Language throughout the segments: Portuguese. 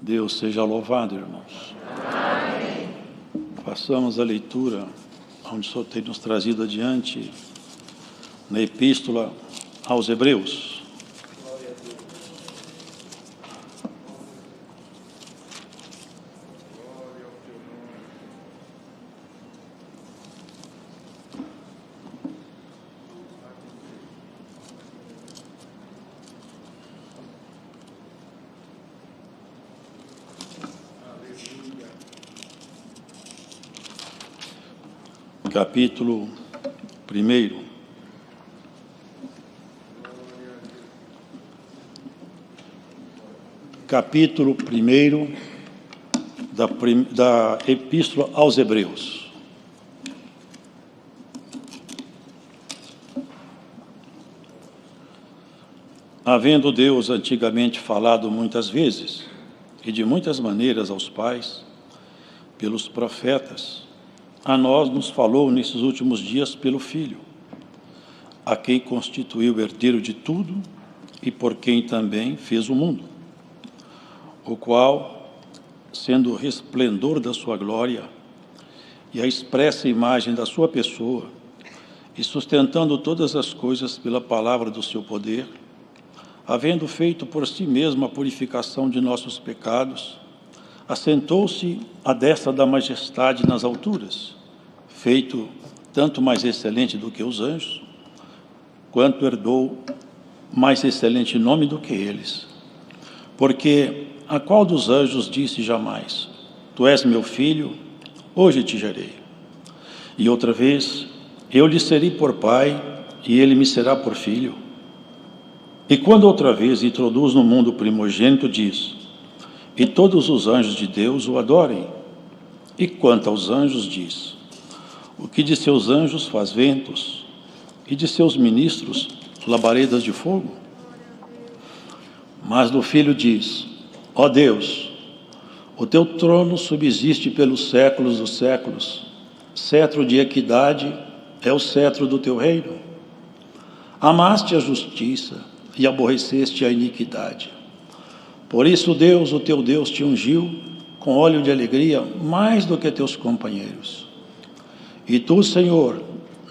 Deus seja louvado, irmãos. Amém. Façamos a leitura onde o Senhor tem nos trazido adiante na Epístola aos Hebreus. Capítulo 1. Capítulo 1 da Epístola aos Hebreus. Havendo Deus antigamente falado muitas vezes e de muitas maneiras aos pais, pelos profetas, a nós nos falou nesses últimos dias pelo Filho, a quem constituiu o herdeiro de tudo e por quem também fez o mundo, o qual, sendo o resplendor da sua glória e a expressa imagem da sua pessoa, e sustentando todas as coisas pela palavra do seu poder, havendo feito por si mesmo a purificação de nossos pecados, assentou-se à destra da majestade nas alturas, feito tanto mais excelente do que os anjos, quanto herdou mais excelente nome do que eles. Porque a qual dos anjos disse jamais: Tu és meu filho, hoje te gerei. E outra vez: Eu lhe serei por pai, e ele me será por filho. E quando outra vez introduz no mundo o primogênito, diz: E todos os anjos de Deus o adorem. E quanto aos anjos, diz: O que de seus anjos faz ventos, e de seus ministros labaredas de fogo? Mas do Filho diz: Ó Deus, o teu trono subsiste pelos séculos dos séculos, cetro de equidade é o cetro do teu reino. Amaste a justiça e aborreceste a iniquidade. Por isso Deus, o teu Deus, te ungiu com óleo de alegria mais do que teus companheiros. E tu, Senhor,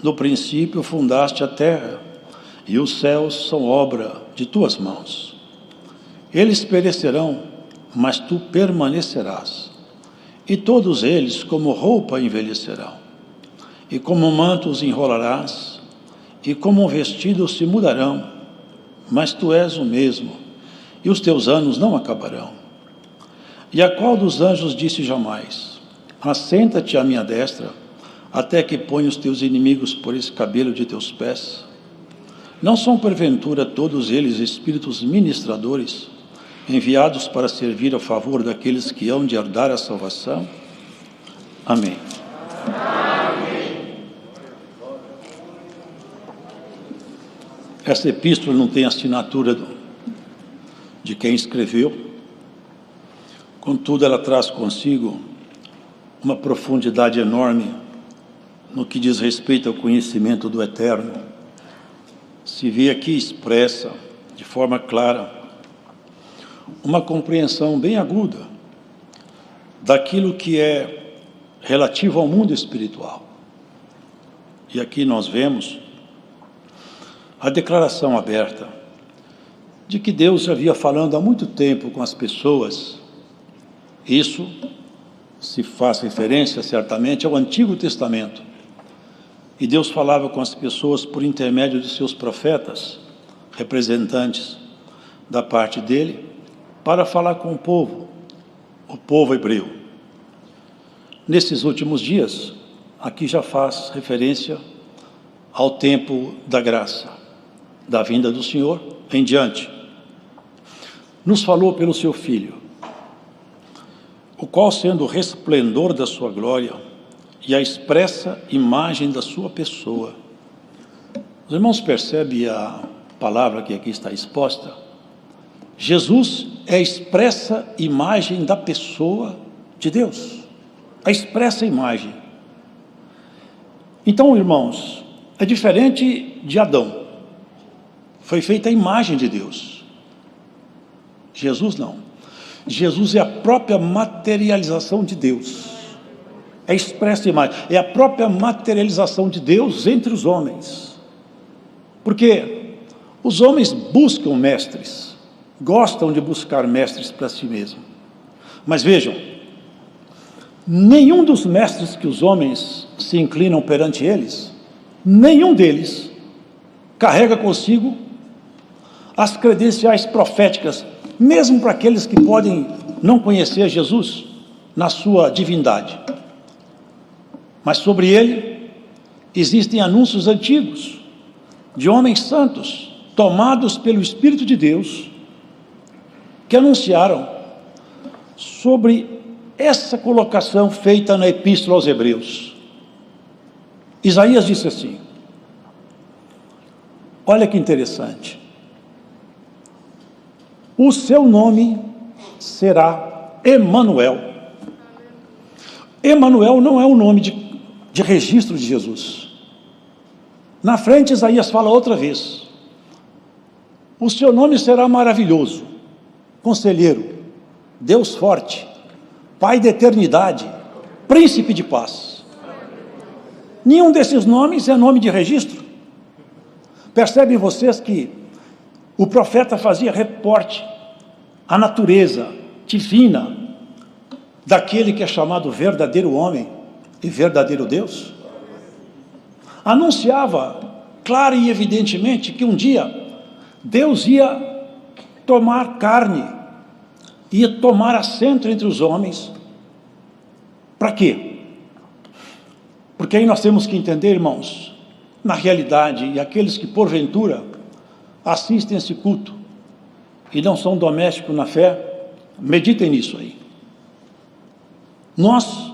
no princípio fundaste a terra, e os céus são obra de tuas mãos. Eles perecerão, mas tu permanecerás, e todos eles como roupa envelhecerão, e como manto os enrolarás, e como um vestido se mudarão, mas tu és o mesmo, e os teus anos não acabarão. E a qual dos anjos disse jamais: Assenta-te à minha destra, até que ponha os teus inimigos por escabelo de teus pés? Não são porventura todos eles espíritos ministradores, enviados para servir a favor daqueles que hão de herdar a salvação? Amém. Essa epístola não tem assinatura de quem escreveu, contudo ela traz consigo uma profundidade enorme no que diz respeito ao conhecimento do Eterno. Se vê aqui expressa de forma clara uma compreensão bem aguda daquilo que é relativo ao mundo espiritual. E aqui nós vemos a declaração aberta de que Deus já havia falando há muito tempo com as pessoas. Isso se faz referência certamente ao Antigo Testamento. E Deus falava com as pessoas por intermédio de seus profetas, representantes da parte dele, para falar com o povo hebreu. Nesses últimos dias, aqui já faz referência ao tempo da graça, da vinda do Senhor em diante. Nos falou pelo seu Filho, o qual, sendo o resplendor da sua glória e a expressa imagem da sua pessoa. Os irmãos percebem a palavra que aqui está exposta? Jesus é a expressa imagem da pessoa de Deus, a expressa imagem. Então, irmãos, é diferente de Adão. Foi feita a imagem de Deus. Jesus não. Jesus é a própria materialização de Deus. É expressa imagem, é a própria materialização de Deus entre os homens. Porque os homens buscam mestres, gostam de buscar mestres para si mesmos. Mas vejam, nenhum dos mestres que os homens se inclinam perante eles, nenhum deles carrega consigo as credenciais proféticas, mesmo para aqueles que podem não conhecer Jesus na sua divindade. Mas sobre ele existem anúncios antigos de homens santos, tomados pelo Espírito de Deus, que anunciaram sobre essa colocação feita na Epístola aos Hebreus. Isaías disse assim, olha que interessante, o seu nome será Emanuel. Emanuel não é o nome de registro de Jesus. Na frente, Isaías fala outra vez, o seu nome será maravilhoso, conselheiro, Deus forte, Pai da eternidade, príncipe de paz. Nenhum desses nomes é nome de registro. Percebem vocês que o profeta fazia reporte à natureza divina daquele que é chamado verdadeiro homem e verdadeiro Deus? Anunciava clara e evidentemente que um dia Deus ia tomar carne, ia tomar assento entre os homens. Para quê? Porque aí nós temos que entender, irmãos, na realidade, e aqueles que porventura assistem esse culto e não são domésticos na fé, meditem nisso aí. Nós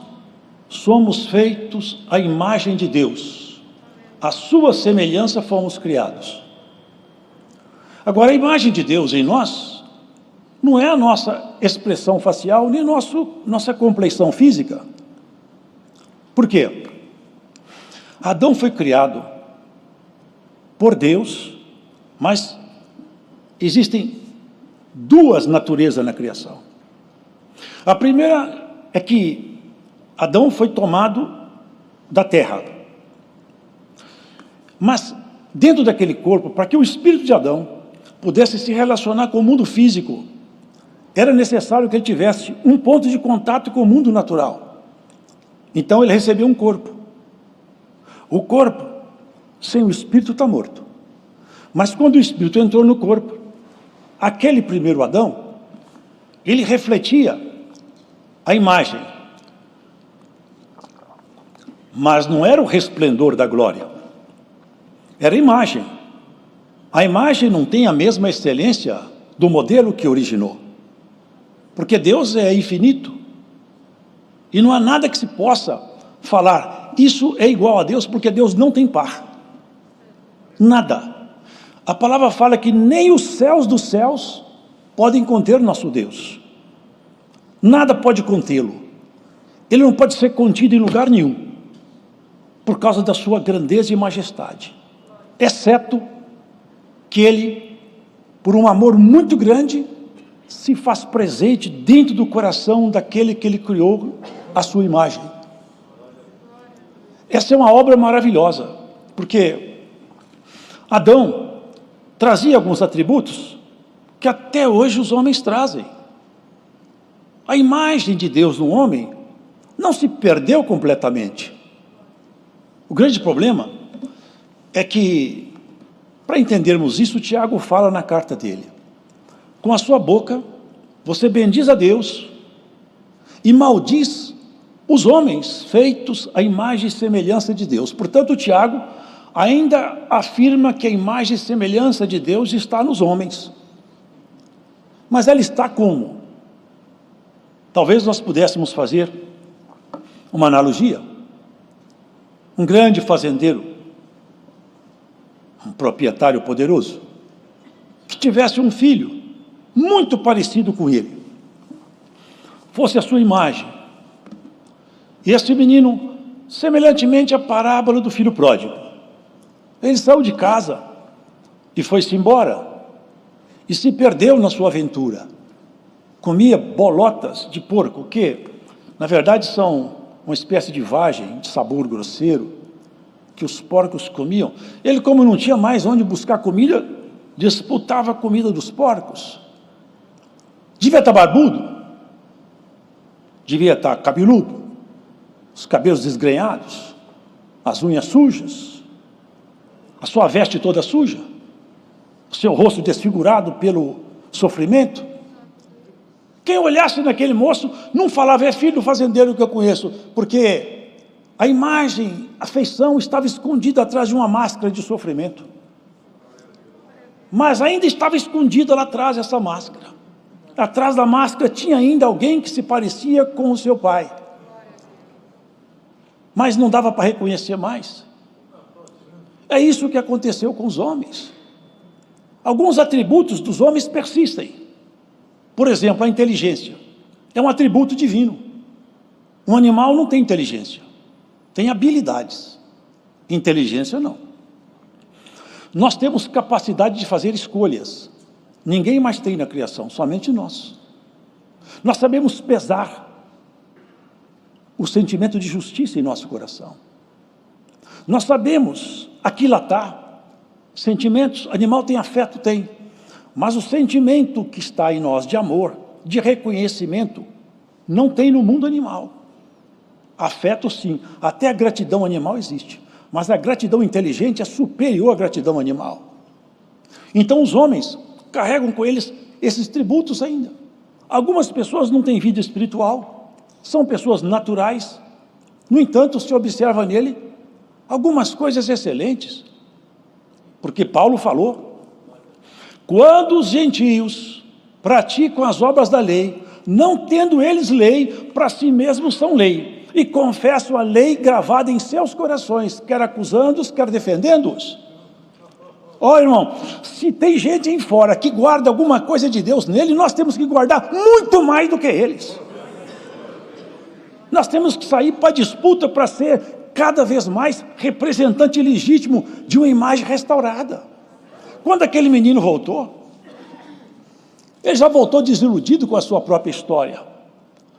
somos feitos à imagem de Deus, à sua semelhança fomos criados. Agora, a imagem de Deus em nós não é a nossa expressão facial, nem nossa compleição física. Por quê? Adão foi criado por Deus, mas existem duas naturezas na criação. A primeira é que Adão foi tomado da terra. Mas dentro daquele corpo, para que o espírito de Adão pudesse se relacionar com o mundo físico, era necessário que ele tivesse um ponto de contato com o mundo natural. Então ele recebeu um corpo. O corpo, sem o espírito, está morto. Mas quando o espírito entrou no corpo, aquele primeiro Adão, ele refletia a imagem. Mas não era o resplendor da glória. Era a imagem. A imagem não tem a mesma excelência do modelo que originou. Porque Deus é infinito. E não há nada que se possa falar, isso é igual a Deus, porque Deus não tem par. Nada. A palavra fala que nem os céus dos céus podem conter nosso Deus. Nada pode contê-lo. Ele não pode ser contido em lugar nenhum, por causa da sua grandeza e majestade. Exceto que ele, por um amor muito grande, se faz presente dentro do coração daquele que ele criou a sua imagem. Essa é uma obra maravilhosa, porque Adão trazia alguns atributos que até hoje os homens trazem. A imagem de Deus no homem não se perdeu completamente. O grande problema é que, para entendermos isso, Tiago fala na carta dele. Com a sua boca, você bendiz a Deus e maldiz os homens feitos à imagem e semelhança de Deus. Portanto, Tiago ainda afirma que a imagem e semelhança de Deus está nos homens. Mas ela está como? Talvez nós pudéssemos fazer uma analogia. Um grande fazendeiro, um proprietário poderoso, que tivesse um filho muito parecido com ele, fosse a sua imagem, e esse menino, semelhantemente à parábola do filho pródigo, ele saiu de casa e foi-se embora, e se perdeu na sua aventura. comia bolotas de porco, que na verdade são uma espécie de vagem de sabor grosseiro, que os porcos comiam. Ele, como não tinha mais onde buscar comida, disputava a comida dos porcos. Devia estar barbudo, devia estar cabeludo, os cabelos desgrenhados, as unhas sujas, a sua veste toda suja, o seu rosto desfigurado pelo sofrimento. Quem olhasse naquele moço não falava: é filho do fazendeiro que eu conheço, porque a imagem, a feição estava escondida atrás de uma máscara de sofrimento. Mas ainda estava escondida lá atrás essa máscara. Atrás da máscara tinha ainda alguém que se parecia com o seu pai. Mas não dava para reconhecer mais. É isso que aconteceu com os homens. Alguns atributos dos homens persistem. Por exemplo, a inteligência. É um atributo divino. Um animal não tem inteligência. Tem habilidades. Inteligência não. Nós temos capacidade de fazer escolhas. Ninguém mais tem na criação, somente nós. Nós sabemos pesar o sentimento de justiça em nosso coração. Nós sabemos aquilatar sentimentos. Animal tem afeto, tem. Mas o sentimento que está em nós de amor, de reconhecimento, não tem no mundo animal. Afeto sim, até a gratidão animal existe. Mas a gratidão inteligente é superior à gratidão animal. Então os homens carregam com eles esses tributos ainda. Algumas pessoas não têm vida espiritual, são pessoas naturais. No entanto, se observa nele algumas coisas excelentes. Porque Paulo falou: quando os gentios praticam as obras da lei, não tendo eles lei, para si mesmos são lei, e confessam a lei gravada em seus corações, quer acusando-os, quer defendendo-os. Ó, irmão, se tem gente aí fora que guarda alguma coisa de Deus nele, nós temos que guardar muito mais do que eles. Nós temos que sair para a disputa para ser cada vez mais representante legítimo de uma imagem restaurada. Quando aquele menino voltou, ele já voltou desiludido com a sua própria história,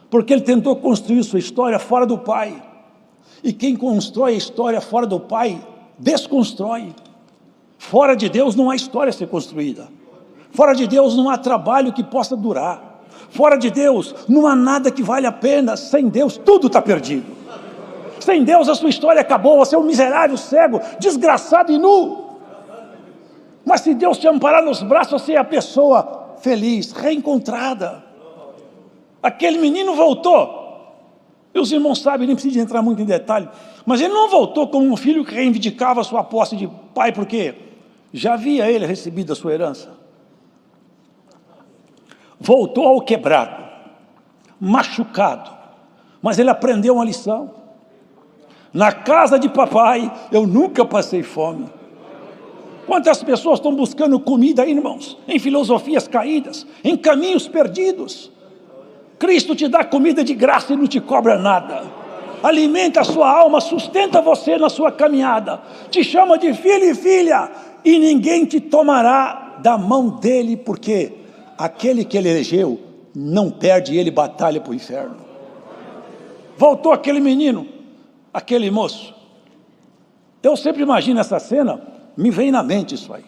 porque ele tentou construir sua história fora do pai. E quem constrói a história fora do pai, desconstrói. Fora de Deus não há história a ser construída. Fora de Deus não há trabalho que possa durar. Fora de Deus não há nada que vale a pena. Sem Deus tudo está perdido. Sem Deus a sua história acabou. Você é um miserável, cego, desgraçado e nu. Mas se Deus te amparar nos braços, você é a pessoa feliz, reencontrada. Aquele menino voltou. E os irmãos sabem, nem preciso entrar muito em detalhe, mas ele não voltou como um filho que reivindicava a sua posse de pai, porque já havia ele recebido a sua herança. Voltou ao quebrado, machucado, mas ele aprendeu uma lição. Na casa de papai eu nunca passei fome. Quantas pessoas estão buscando comida aí, irmãos? Em filosofias caídas, em caminhos perdidos. Cristo te dá comida de graça e não te cobra nada. Alimenta a sua alma, sustenta você na sua caminhada. Te chama de filho e filha, e ninguém te tomará da mão dele, porque aquele que ele elegeu não perde, ele batalha para o inferno. Voltou aquele menino, aquele moço. Eu sempre imagino essa cena, me vem na mente isso aí.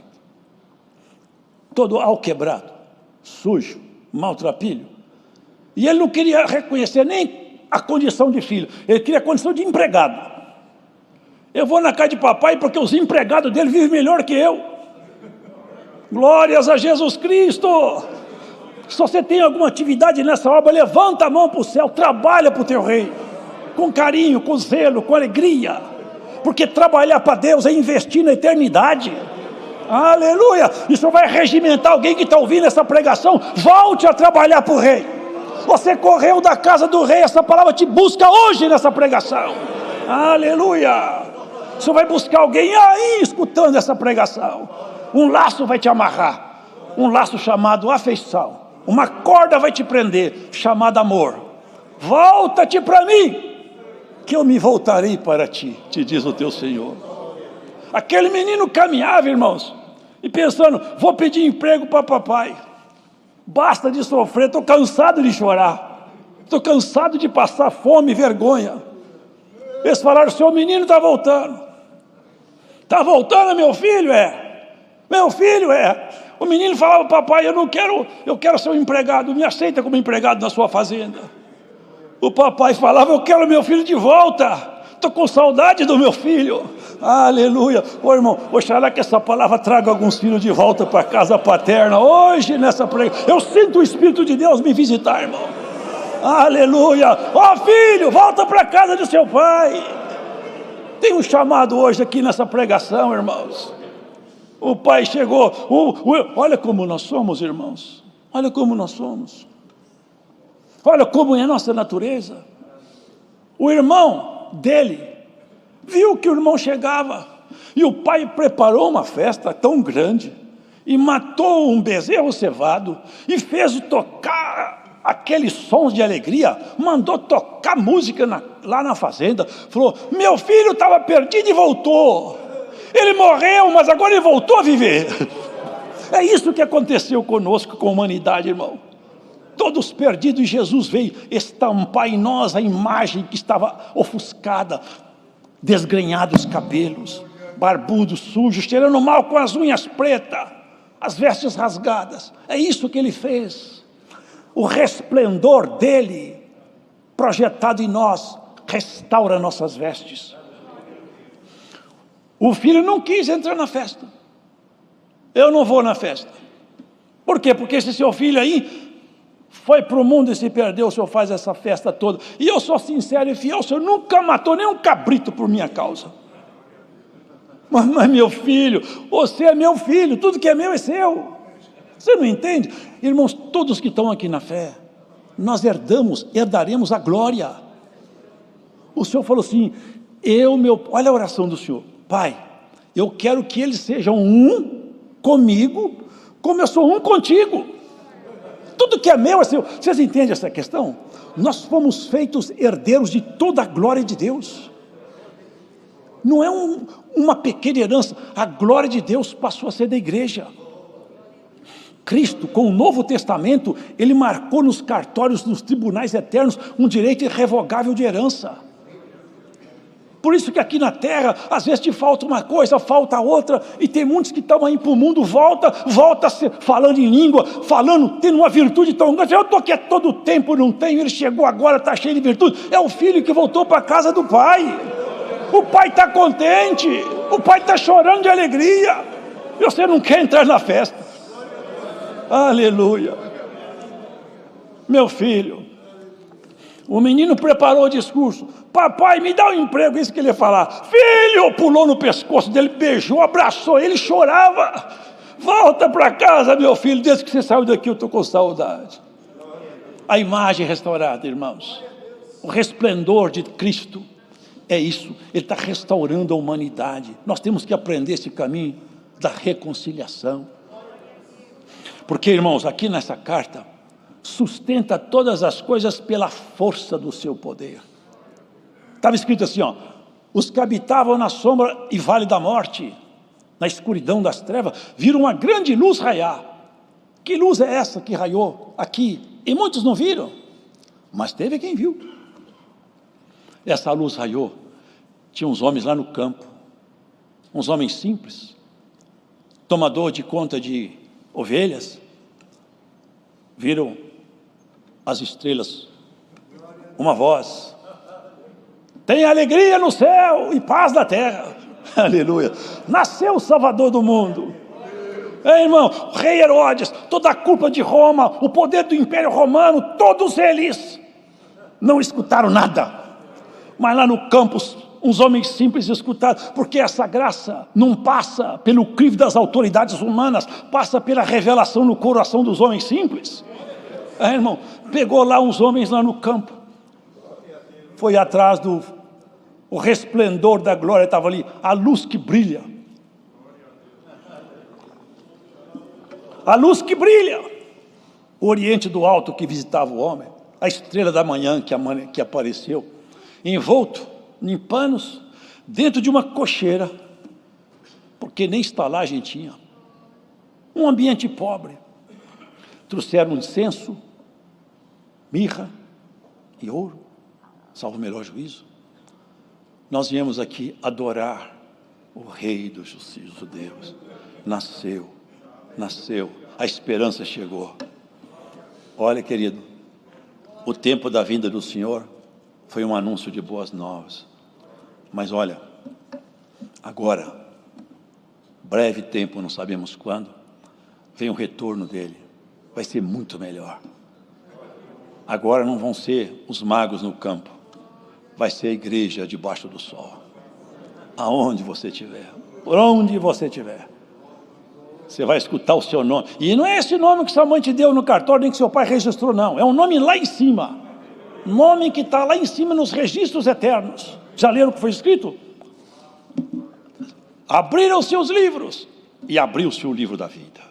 Todo alquebrado, sujo, maltrapilho. E ele não queria reconhecer nem a condição de filho, ele queria a condição de empregado. Eu vou na casa de papai porque os empregados dele vivem melhor que eu. Glórias a Jesus Cristo! Se você tem alguma atividade nessa obra, levanta a mão para o céu, trabalha para o teu rei, com carinho, com zelo, com alegria, porque trabalhar para Deus é investir na eternidade. Aleluia! Isso vai regimentar alguém que está ouvindo essa pregação. Volte a trabalhar para o rei. Você correu da casa do rei, essa palavra te busca hoje nessa pregação. Aleluia! Você vai buscar alguém aí escutando essa pregação. Um laço vai te amarrar, um laço chamado afeição. Uma corda vai te prender, chamada amor. Volta-te para mim, que eu me voltarei para ti, te diz o teu Senhor. Aquele menino caminhava, irmãos, e pensando: vou pedir emprego para papai. Basta de sofrer, estou cansado de chorar. Estou cansado de passar fome e vergonha. Eles falaram, seu menino está voltando. Está voltando, meu filho? Meu filho é. O menino falava, papai, eu quero ser um empregado, me aceita como empregado na sua fazenda. O papai falava, eu quero meu filho de volta. Estou com saudade do meu filho. Aleluia. Ô irmão, oxalá que essa palavra traga alguns filhos de volta para a casa paterna. Hoje, nessa pregação, eu sinto o Espírito de Deus me visitar, irmão. Aleluia. Ó filho, volta para a casa do seu pai. Tem um chamado hoje aqui nessa pregação, irmãos. O pai chegou. Olha como nós somos, irmãos. Olha como nós somos. Olha como é a nossa natureza. O irmão dele viu que o irmão chegava e o pai preparou uma festa tão grande e matou um bezerro cevado e fez tocar aqueles sons de alegria, mandou tocar música lá na fazenda, falou, meu filho estava perdido e voltou, ele morreu, mas agora ele voltou a viver. É isso que aconteceu conosco, com a humanidade, irmão. Todos perdidos, e Jesus veio estampar em nós a imagem que estava ofuscada, desgrenhados cabelos, barbudos, sujos, cheirando mal com as unhas pretas, as vestes rasgadas. É isso que ele fez. O resplendor dele, projetado em nós, restaura nossas vestes. O filho não quis entrar na festa. Eu não vou na festa. Por quê? Porque esse seu filho aí foi para o mundo e se perdeu, o senhor faz essa festa toda. E eu sou sincero e fiel, o senhor nunca matou nem um cabrito por minha causa. Mas meu filho, você é meu filho, tudo que é meu é seu. Você não entende? Irmãos, todos que estão aqui na fé, nós herdaremos a glória. O senhor falou assim, olha a oração do senhor. Pai, eu quero que eles sejam um comigo, como eu sou um contigo. Tudo que é meu é seu. Vocês entendem essa questão? Nós fomos feitos herdeiros de toda a glória de Deus. Não é uma pequena herança. A glória de Deus passou a ser da igreja. Cristo, com o Novo Testamento, ele marcou nos cartórios, nos tribunais eternos, um direito irrevogável de herança. Por isso que aqui na terra, às vezes te falta uma coisa, falta outra, e tem muitos que estão aí para o mundo, volta falando em língua, tendo uma virtude tão grande. Eu estou aqui todo o tempo, não tenho, ele chegou agora, está cheio de virtude. É o filho que voltou para a casa do pai. O pai está contente, o pai está chorando de alegria, e você não quer entrar na festa. Aleluia. Meu filho, o menino preparou o discurso. Papai, me dá um emprego, isso que ele ia falar. Filho, pulou no pescoço dele, beijou, abraçou ele, chorava. Volta para casa, meu filho, desde que você saiu daqui eu estou com saudade. A imagem restaurada, irmãos. O resplendor de Cristo é isso. Ele está restaurando a humanidade. Nós temos que aprender esse caminho da reconciliação. Porque, irmãos, aqui nessa carta, sustenta todas as coisas pela força do seu poder. Estava escrito assim, os que habitavam na sombra e vale da morte, na escuridão das trevas, viram uma grande luz raiar. Que luz é essa que raiou aqui? E muitos não viram, mas teve quem viu. Essa luz raiou, tinha uns homens lá no campo, uns homens simples, tomador de conta de ovelhas, viram as estrelas, uma voz, tem alegria no céu e paz na terra, aleluia, nasceu o Salvador do mundo. Irmão, rei Herodes, toda a culpa de Roma, o poder do Império Romano, todos eles não escutaram nada, mas lá no campus, uns homens simples escutaram, porque essa graça não passa pelo crivo das autoridades humanas, passa pela revelação no coração dos homens simples. Irmão, pegou lá uns homens lá no campo, foi atrás o resplendor da glória, estava ali, a luz que brilha, o oriente do alto que visitava o homem, a estrela da manhã que apareceu, envolto em panos, dentro de uma cocheira, porque nem estalagem tinha, um ambiente pobre, trouxeram incenso, mirra e ouro, salvo o melhor juízo. Nós viemos aqui adorar o Rei dos judeus. Nasceu, a esperança chegou. Olha, querido, o tempo da vinda do Senhor foi um anúncio de boas novas. Mas olha, agora, breve tempo, não sabemos quando, vem o retorno dele. Vai ser muito melhor. Agora não vão ser os magos no campo, vai ser a igreja debaixo do sol. Aonde você estiver, por onde você estiver, você vai escutar o seu nome. E não é esse nome que sua mãe te deu no cartório, nem que seu pai registrou, não. É um nome lá em cima. Nome que está lá em cima nos registros eternos. Já leram o que foi escrito? Abriram seus livros e abriu-se o livro da vida.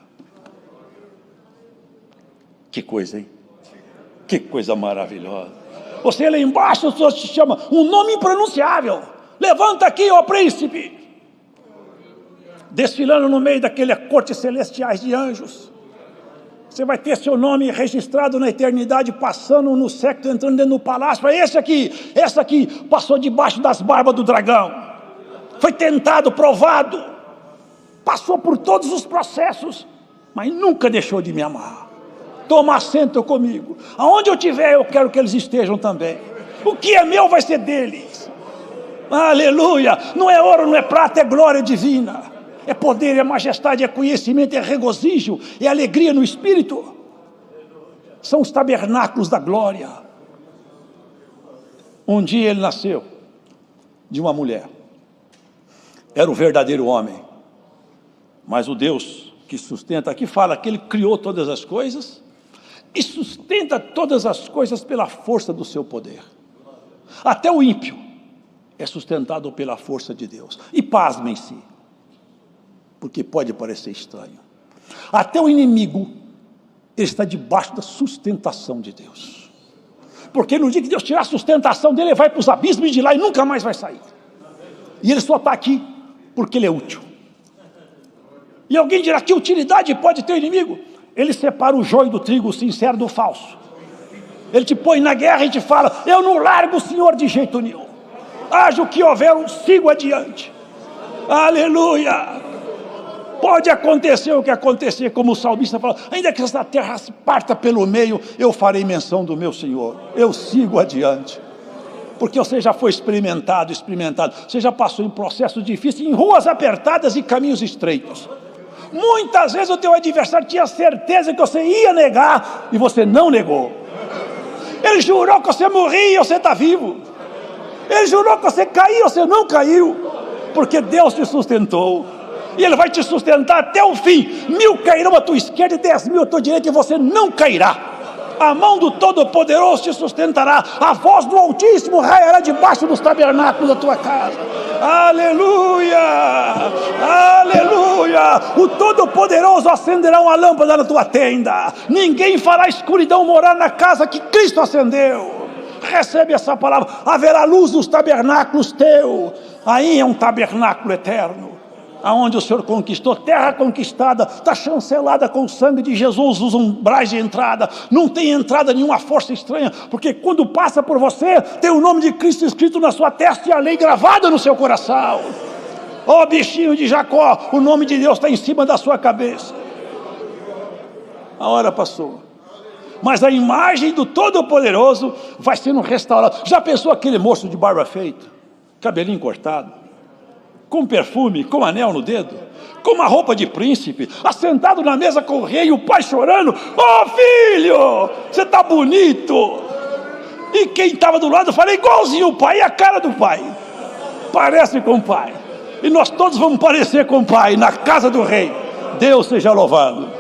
Que coisa, hein? Que coisa maravilhosa. Você lá embaixo, o Senhor te chama, um nome impronunciável. Levanta aqui, ó príncipe. Desfilando no meio daquela corte celestiais de anjos. Você vai ter seu nome registrado na eternidade, passando no século, entrando dentro do palácio. Esse aqui passou debaixo das barbas do dragão. Foi tentado, provado. Passou por todos os processos, mas nunca deixou de me amar. Toma assento comigo. Aonde eu estiver, eu quero que eles estejam também. O que é meu vai ser deles. Aleluia. Não é ouro, não é prata, é glória divina. É poder, é majestade, é conhecimento, é regozijo, é alegria no Espírito. São os tabernáculos da glória. Um dia ele nasceu de uma mulher. Era o verdadeiro homem. Mas o Deus que sustenta, aqui fala que ele criou todas as coisas e sustenta todas as coisas pela força do seu poder. Até o ímpio é sustentado pela força de Deus. E pasmem-se, porque pode parecer estranho. Até o inimigo, ele está debaixo da sustentação de Deus. Porque no dia que Deus tirar a sustentação dele, ele vai para os abismos de lá e nunca mais vai sair. E ele só está aqui porque ele é útil. E alguém dirá, que utilidade pode ter o inimigo? Ele separa o joio do trigo, o sincero do falso. Ele te põe na guerra e te fala, eu não largo o Senhor de jeito nenhum. Haja o que houver, eu sigo adiante. Aleluia! Pode acontecer o que acontecer, como o salmista fala, ainda que essa terra se parta pelo meio, eu farei menção do meu Senhor. Eu sigo adiante. Porque você já foi experimentado. Você já passou em processos difíceis, em ruas apertadas e caminhos estreitos. Muitas vezes o teu adversário tinha certeza que você ia negar e você não negou. Ele jurou que você morria e você está vivo. Ele jurou que você caía e você não caiu. Porque Deus te sustentou. E Ele vai te sustentar até o fim. 1000 cairão à tua esquerda e 10.000 à tua direita e você não cairá. A mão do Todo-Poderoso te sustentará. A voz do Altíssimo raiará debaixo dos tabernáculos da tua casa. Aleluia! Aleluia! O Todo-Poderoso acenderá uma lâmpada na tua tenda. Ninguém fará escuridão morar na casa que Cristo acendeu. Recebe essa palavra. Haverá luz nos tabernáculos teu. Aí é um tabernáculo eterno, aonde o Senhor conquistou, terra conquistada, está chancelada com o sangue de Jesus, os umbrais de entrada, não tem entrada nenhuma força estranha, porque quando passa por você, tem o nome de Cristo escrito na sua testa e a lei gravada no seu coração. Ó bichinho de Jacó, o nome de Deus está em cima da sua cabeça. A hora passou, mas a imagem do Todo-Poderoso vai sendo restaurada. Já pensou aquele moço de barba feita, cabelinho cortado, com perfume, com anel no dedo, com uma roupa de príncipe, assentado na mesa com o rei e o pai chorando, filho, você está bonito. E quem estava do lado falou, igualzinho o pai, e a cara do pai, parece com o pai, e nós todos vamos parecer com o pai, na casa do rei. Deus seja louvado.